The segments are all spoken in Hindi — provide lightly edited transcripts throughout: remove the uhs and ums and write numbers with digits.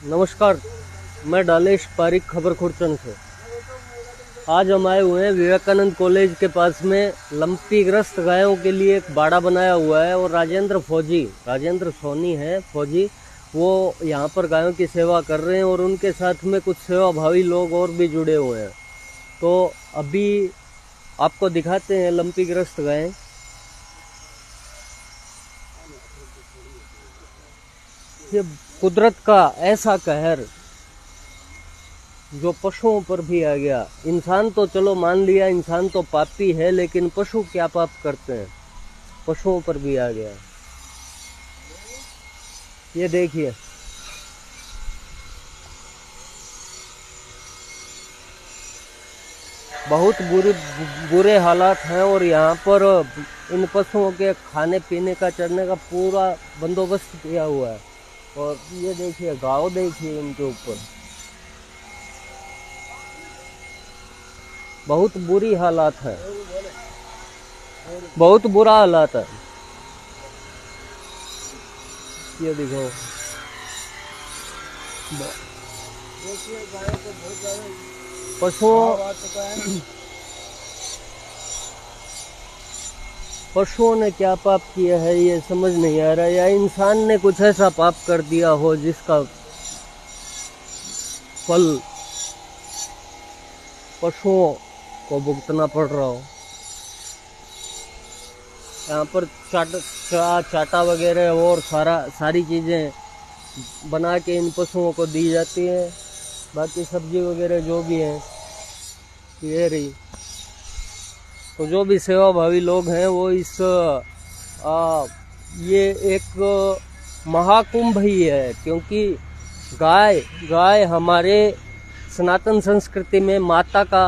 नमस्कार, मैं डालेश पारिक खबर खुर्चन से। आज हम आए हुए हैं विवेकानंद कॉलेज के पास में। लंपी ग्रस्त गायों के लिए एक बाड़ा बनाया हुआ है और राजेंद्र सोनी है फौजी, वो यहाँ पर गायों की सेवा कर रहे हैं और उनके साथ में कुछ सेवाभावी लोग और भी जुड़े हुए हैं। तो अभी आपको दिखाते हैं लंपी ग्रस्त गायें। ये कुदरत का ऐसा कहर जो पशुओं पर भी आ गया। इंसान तो चलो मान लिया, इंसान तो पापी है, लेकिन पशु क्या पाप करते हैं, पशुओं पर भी आ गया। ये देखिए, बहुत बुरे हालात हैं और यहाँ पर इन पशुओं के खाने पीने का, चरने का पूरा बंदोबस्त किया हुआ है। और ये देखिए, गाँव देखिए इनके ऊपर, बहुत बुरी हालात है, बहुत बुरा हालात है। ये देखो, पशुओं ने क्या पाप किया है ये समझ नहीं आ रहा, या इंसान ने कुछ ऐसा पाप कर दिया हो जिसका फल पशुओं को भुगतना पड़ रहा हो। यहाँ पर चाटा वगैरह और सारी चीज़ें बना के इन पशुओं को दी जाती है। बाकी सब्जी वगैरह जो भी है ये रही। तो जो भी सेवाभावी लोग हैं वो ये एक महाकुंभ ही है, क्योंकि गाय हमारे सनातन संस्कृति में माता का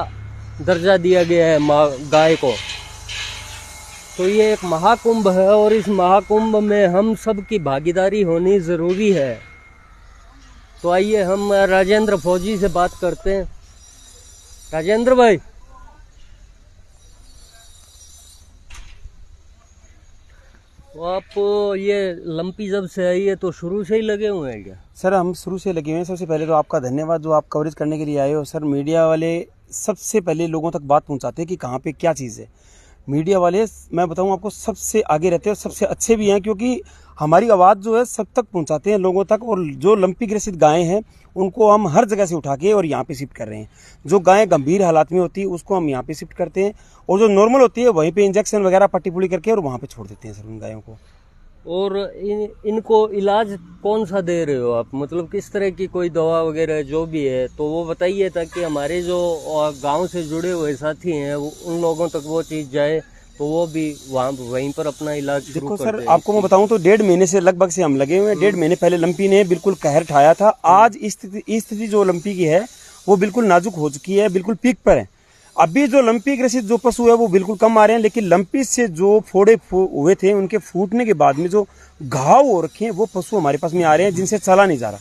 दर्जा दिया गया है, गाय को। तो ये एक महाकुंभ है और इस महाकुंभ में हम सब की भागीदारी होनी ज़रूरी है। तो आइए हम राजेंद्र फौजी से बात करते हैं। राजेंद्र भाई, तो आप ये लंपी जब से आई है तो शुरू से ही लगे हुए हैं क्या? सर हम शुरू से लगे हुए हैं। सबसे पहले तो आपका धन्यवाद जो आप कवरेज करने के लिए आए हो। सर मीडिया वाले सबसे पहले लोगों तक बात पहुंचाते हैं कि कहाँ पे क्या चीज़ है। मीडिया वाले मैं बताऊं आपको सबसे आगे रहते हैं और सबसे अच्छे भी हैं, क्योंकि हमारी आवाज़ जो है सब तक पहुंचाते हैं लोगों तक। और जो लंपी ग्रसित गायें हैं उनको हम हर जगह से उठा के और यहाँ पे शिफ्ट कर रहे हैं। जो गायें गंभीर हालात में होती है उसको हम यहाँ पे शिफ्ट करते हैं, और जो नॉर्मल होती है वहीं पे इंजेक्शन वगैरह पट्टी पुड़ी करके और वहाँ पे छोड़ देते हैं सर उन गायों को। और इनको इलाज कौन सा दे रहे हो आप, मतलब किस तरह की कोई दवा वगैरह जो भी है तो वो बताइए, ताकि हमारे जो गांव से जुड़े हुए साथी हैं उन लोगों तक वो चीज़ जाए तो वो भी वहीं पर अपना इलाज शुरू देखो कर सर दें। आपको मैं बताऊं तो 1.5 महीने से लगभग से हम लगे हुए हैं। 1.5 महीने पहले लंपी ने बिल्कुल कहर ठाया था। आज स्थिति जो लंपी की है वो बिल्कुल नाजुक हो चुकी है, बिल्कुल पीक पर है। अभी जो लंपी ग्रसित जो पशु है वो बिल्कुल कम आ रहे हैं, लेकिन लंपी से जो फोड़े हुए थे उनके फूटने के बाद में जो घाव हो रखे हैं वो पशु हमारे पास में आ रहे हैं जिनसे चला नहीं जा रहा।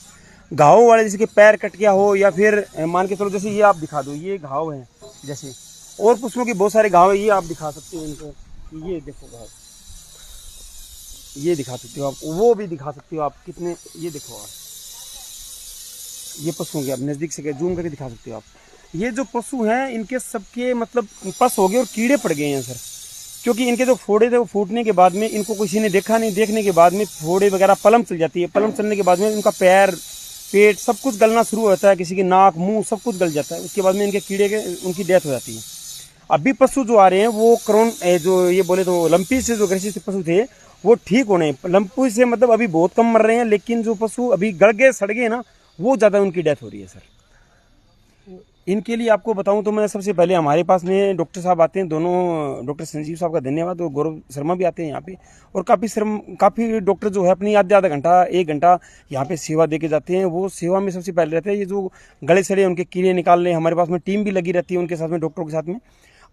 घाव वाले जैसे कि पैर कट गया हो, या फिर मान के चलो जैसे ये आप दिखा दो, ये घाव है जैसे, और पशुओं के बहुत सारे घाव है, ये आप दिखा सकते हो इनको, ये देखो घाव, ये दिखा सकते हो आप, वो भी दिखा सकते हो आप कितने, ये देखो आप, ये पशुओं के आप नजदीक से जूम करके दिखा सकते हो आप। ये जो पशु हैं इनके सबके मतलब पस हो गए और कीड़े पड़ गए हैं सर, क्योंकि इनके जो फोड़े थे वो फूटने के बाद में इनको किसी ने देखा नहीं, देखने के बाद में फोड़े वगैरह पलम चल जाती है। पलम चलने के बाद में इनका पैर पेट सब कुछ गलना शुरू होता है, किसी की नाक मुंह सब कुछ गल जाता है। उसके बाद में इनके कीड़े के उनकी डेथ हो जाती है। अभी पशु जो आ रहे हैं वो जो ये बोले तो लंपी से जो ग्रसित पशु थे वो ठीक होने, लंपी से मतलब अभी बहुत कम मर रहे हैं, लेकिन जो पशु अभी गड़ गए सड़ गए ना वो ज़्यादा उनकी डेथ हो रही है सर। इनके लिए आपको बताऊं तो मैं सबसे पहले हमारे पास में डॉक्टर साहब आते हैं, दोनों डॉक्टर संजीव साहब का धन्यवाद, और गौरव शर्मा भी आते हैं यहाँ पे। और काफ़ी डॉक्टर जो है अपनी आधा घंटा 1 घंटा यहाँ पे सेवा दे के जाते हैं। वो सेवा में सबसे पहले रहते हैं। ये जो गले सड़े उनके कीड़े निकालने, हमारे पास में टीम भी लगी रहती है उनके साथ में, डॉक्टरों के साथ में।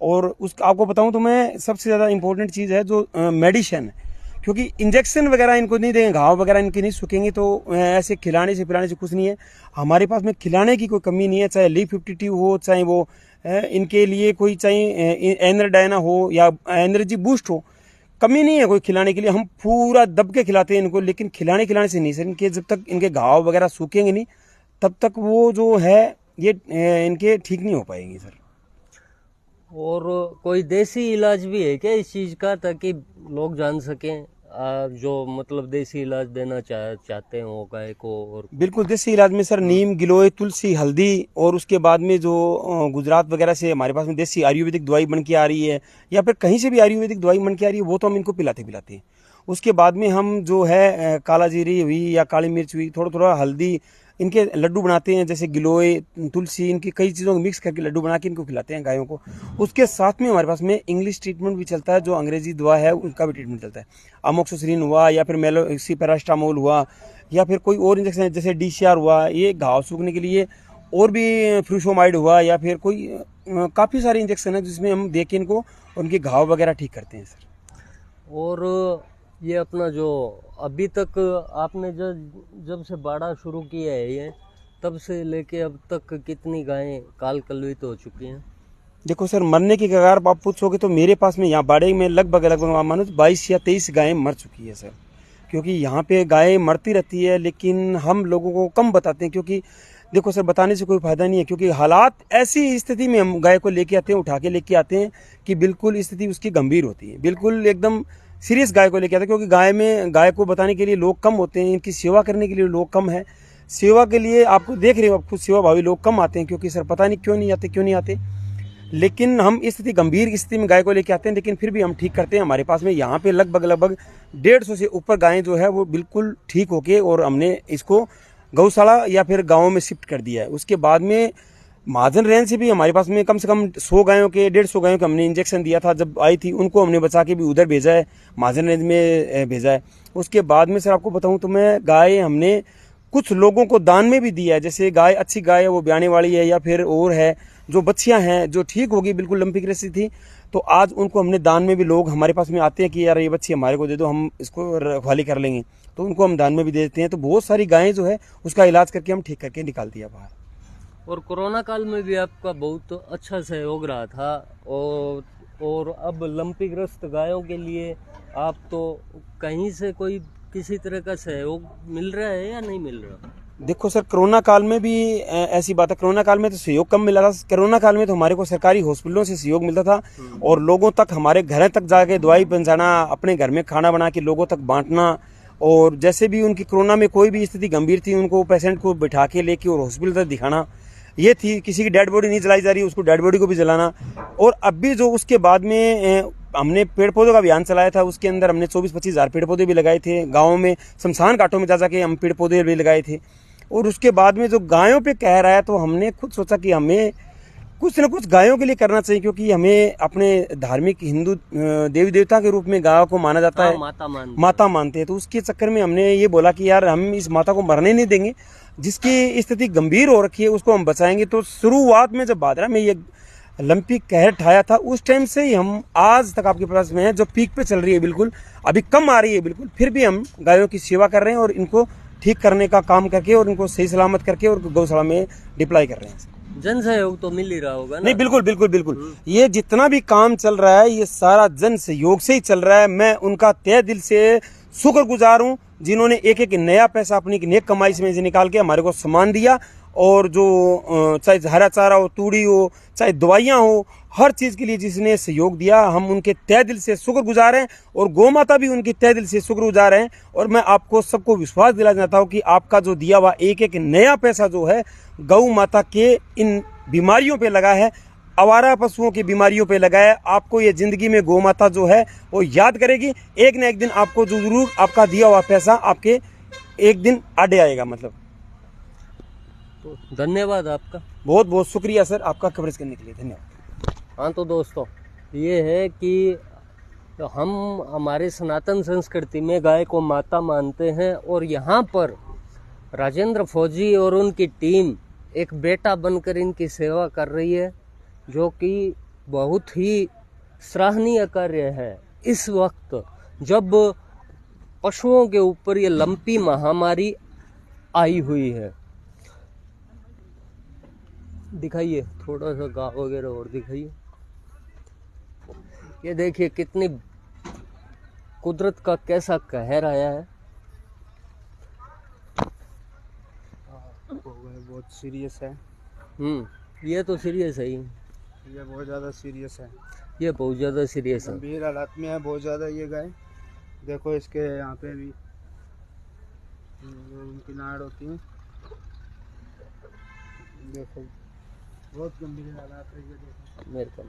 और उस आपको बताऊं तो मैं सबसे ज़्यादा इंपॉर्टेंट चीज़ है जो मेडिसिन, क्योंकि इंजेक्शन वगैरह इनको नहीं देंगे, घाव वगैरह इनके नहीं सूखेंगे, तो ऐसे खिलाने से पिलाने से कुछ नहीं है। हमारे पास में खिलाने की कोई कमी नहीं है, चाहे ली 52 हो, चाहे वो इनके लिए कोई चाहे एनर्डाइना हो या एनर्जी बूस्ट हो, कमी नहीं है कोई खिलाने के लिए। हम पूरा दब के खिलाते हैं इनको, लेकिन खिलाने से नहीं सर, इनके जब तक इनके घाव वगैरह सूखेंगे नहीं तब तक वो जो है ये इनके ठीक नहीं हो पाएंगी सर। और कोई देसी इलाज भी है क्या इस चीज़ का, ताकि लोग जान सकें, जो मतलब देसी इलाज देना चाहते हैं वो गाय को? और बिल्कुल देसी इलाज में सर नीम, गिलोय, तुलसी, हल्दी और उसके बाद में जो गुजरात वगैरह से हमारे पास में देसी आयुर्वेदिक दवाई बन के आ रही है या फिर कहीं से भी आयुर्वेदिक दवाई बन के आ रही है, वो तो हम इनको पिलाते हैं। उसके बाद में हम जो है काला जीरी हुई या काली मिर्च हुई, थोड़ा थोड़ा हल्दी, इनके लड्डू बनाते हैं, जैसे गिलोय, तुलसी, इनकी कई चीज़ों को मिक्स करके लड्डू बना के इनको खिलाते हैं गायों को। उसके साथ में हमारे पास में इंग्लिश ट्रीटमेंट भी चलता है, जो अंग्रेजी दवा है उनका भी ट्रीटमेंट चलता है। अमोक्सिसिलिन हुआ या फिर मेलोक्सी पैरास्टामोल हुआ या फिर कोई और इंजेक्शन जैसे DCR हुआ, ये घाव सूखने के लिए, और भी फ्रूशोमाइड हुआ या फिर कोई काफ़ी सारे इंजेक्शन है जिसमें हम दे के इनको उनके घाव वगैरह ठीक करते हैं सर। और ये अपना जो अभी तक आपने जब से बाड़ा शुरू किया है ये, तब से लेके अब तक कितनी गायें काल कलवित हो चुकी हैं? देखो सर, मरने की कगार आप पूछोगे तो मेरे पास में यहाँ बाड़े में लगभग मानो 22 या 23 गायें मर चुकी है सर। क्योंकि यहाँ पे गायें मरती रहती है, लेकिन हम लोगों को कम बताते हैं, क्योंकि देखो सर बताने से कोई फायदा नहीं है, क्योंकि हालात ऐसी स्थिति में हम गाय को लेके आते हैं, उठा के लेके आते हैं कि बिल्कुल स्थिति उसकी गंभीर होती है, बिल्कुल एकदम सीरियस गाय को लेके आते हैं। क्योंकि गाय को बताने के लिए लोग कम होते हैं, इनकी सेवा करने के लिए लोग कम है। सेवा के लिए आपको देख रहे हो, आपको सेवा भावी लोग कम आते हैं, क्योंकि सर पता नहीं क्यों नहीं आते। लेकिन हम स्थिति गंभीर स्थिति में गाय को लेके आते हैं, लेकिन फिर भी हम ठीक करते हैं। हमारे पास में यहाँ पे लगभग 150 से ऊपर गायें जो है वो बिल्कुल ठीक होके, और हमने इसको गौशाला या फिर गाँव में शिफ्ट कर दिया है। उसके बाद में महाजन रेंज से भी हमारे पास में कम से कम 100 गायों के 150 गायों के हमने इंजेक्शन दिया था जब आई थी, उनको हमने बचा के भी उधर भेजा है, महाजन रेंज में भेजा है। उसके बाद में सर आपको बताऊं तो मैं गाय हमने कुछ लोगों को दान में भी दिया है। जैसे गाय अच्छी गाय है, वो ब्याने वाली है, या फिर और है जो बच्चियां हैं जो ठीक होगी, बिल्कुल लंपी ग्रसी थी, तो आज उनको हमने दान में भी, लोग हमारे पास में आते हैं कि यार ये बच्ची हमारे को दे दो, हम इसको रखवाली कर लेंगे, तो उनको हम दान में भी दे देते हैं। तो बहुत सारी गायें जो है उसका इलाज करके हम ठीक करके निकाल दिया बाहर। और कोरोना काल में भी आपका बहुत अच्छा सहयोग रहा था, और अब लंपीग्रस्त गायों के लिए आप तो कहीं से कोई किसी तरह का सहयोग मिल रहा है या नहीं मिल रहा? देखो सर, कोरोना काल में भी ऐसी बात है, कोरोना काल में तो सहयोग कम मिला था। कोरोना काल में तो हमारे को सरकारी हॉस्पिटलों से सहयोग मिलता था, और लोगों तक, हमारे घर तक जाके दवाई पहुंचाना, अपने घर में खाना बना के लोगों तक बांटना, और जैसे भी उनकी कोरोना में कोई भी स्थिति गंभीर थी, उनको पेशेंट को बिठा के लेके और हॉस्पिटल तक दिखाना, ये थी। किसी की डेड बॉडी नहीं जलाई जा रही, उसको डेड बॉडी को भी जलाना। और अब भी जो उसके बाद में हमने पेड़ पौधों का अभियान चलाया था, उसके अंदर हमने 24-25 हज़ार पेड़ पौधे भी लगाए थे। गाँव में शमशान घाटों में जा जाके हम पेड़ पौधे भी लगाए थे। और उसके बाद में जो गायों पे कहर आया, तो हमने खुद सोचा कि हमें कुछ न कुछ गायों के लिए करना चाहिए, क्योंकि हमें अपने धार्मिक हिंदू देवी देवता के रूप में गाय को माना जाता है, माता मानते हैं। तो उसके चक्कर में हमने ये बोला कि यार हम इस माता को मरने नहीं देंगे, जिसकी स्थिति गंभीर हो रखी है उसको हम बचाएंगे। तो शुरुआत में जब भादरा में ये लंपी कहर ठाया था, उस टाइम से ही हम आज तक आपके पास में है, जो पीक पे चल रही है, बिल्कुल अभी कम आ रही है बिल्कुल, फिर भी हम गायों की सेवा कर रहे हैं और इनको ठीक करने का काम करके और इनको सही सलामत करके और गौशाला में डिप्लॉय कर रहे हैं। जन सहयोग तो मिल ही रहा होगा ना? नहीं, बिल्कुल बिल्कुल बिल्कुल, ये जितना भी काम चल रहा है ये सारा जन सहयोग से ही चल रहा है। मैं उनका तहे दिल से शुक्रगुजार हूँ, जिन्होंने एक एक नया पैसा अपनी नेक कमाई में से निकाल के हमारे को सामान दिया, और जो चाहे हरा चारा हो, तूड़ी हो, चाहे दवाइयाँ हो, हर चीज़ के लिए जिसने सहयोग दिया, हम उनके तहे दिल से शुक्रगुजार हैं, और गौ माता भी उनकी तहे दिल से शुक्रगुजार हैं। और मैं आपको सबको विश्वास दिलाना चाहता हूँ कि आपका जो दिया हुआ एक एक नया पैसा जो है गौ माता के इन बीमारियों पे लगा है, आवारा पशुओं की बीमारियों पे लगा है। आपको ये जिंदगी में गौ माता जो है वो याद करेगी, एक न एक दिन आपको जो जरूर आपका दिया हुआ पैसा आपके एक दिन आड़े आएगा। मतलब तो धन्यवाद आपका, बहुत बहुत शुक्रिया सर, आपका कवरेज करने के लिए धन्यवाद। हाँ तो दोस्तों, ये है कि हम हमारे सनातन संस्कृति में गाय को माता मानते हैं, और यहाँ पर राजेंद्र फौजी और उनकी टीम एक बेटा बनकर इनकी सेवा कर रही है, जो कि बहुत ही सराहनीय कार्य है। इस वक्त जब पशुओं के ऊपर ये लंपी महामारी आई हुई है, दिखाइए थोड़ा सा गाँव वगैरह और दिखाइए। ये देखिए कितनी कुदरत का कैसा कहर आया है। हो गए, बहुत सीरियस है। ये तो सीरियस है ही, ये बहुत ज़्यादा सीरियस है, ये बहुत ज़्यादा सीरियस है। गंभीर हालात में है बहुत ज़्यादा ये गाय। देखो इसके यहाँ पे भी उनकी नाड़ होती है, देखो बहुत गंभीर हालात है ये, देखो मेरे को।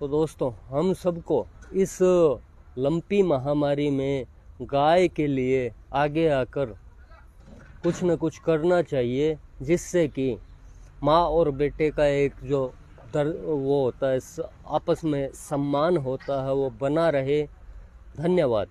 तो दोस्तों, हम सबको इस लंपी महामारी में गाय के लिए आगे आकर कुछ न कुछ करना चाहिए, जिससे कि माँ और बेटे का एक जो वो होता है, आपस में सम्मान होता है, वो बना रहे। धन्यवाद।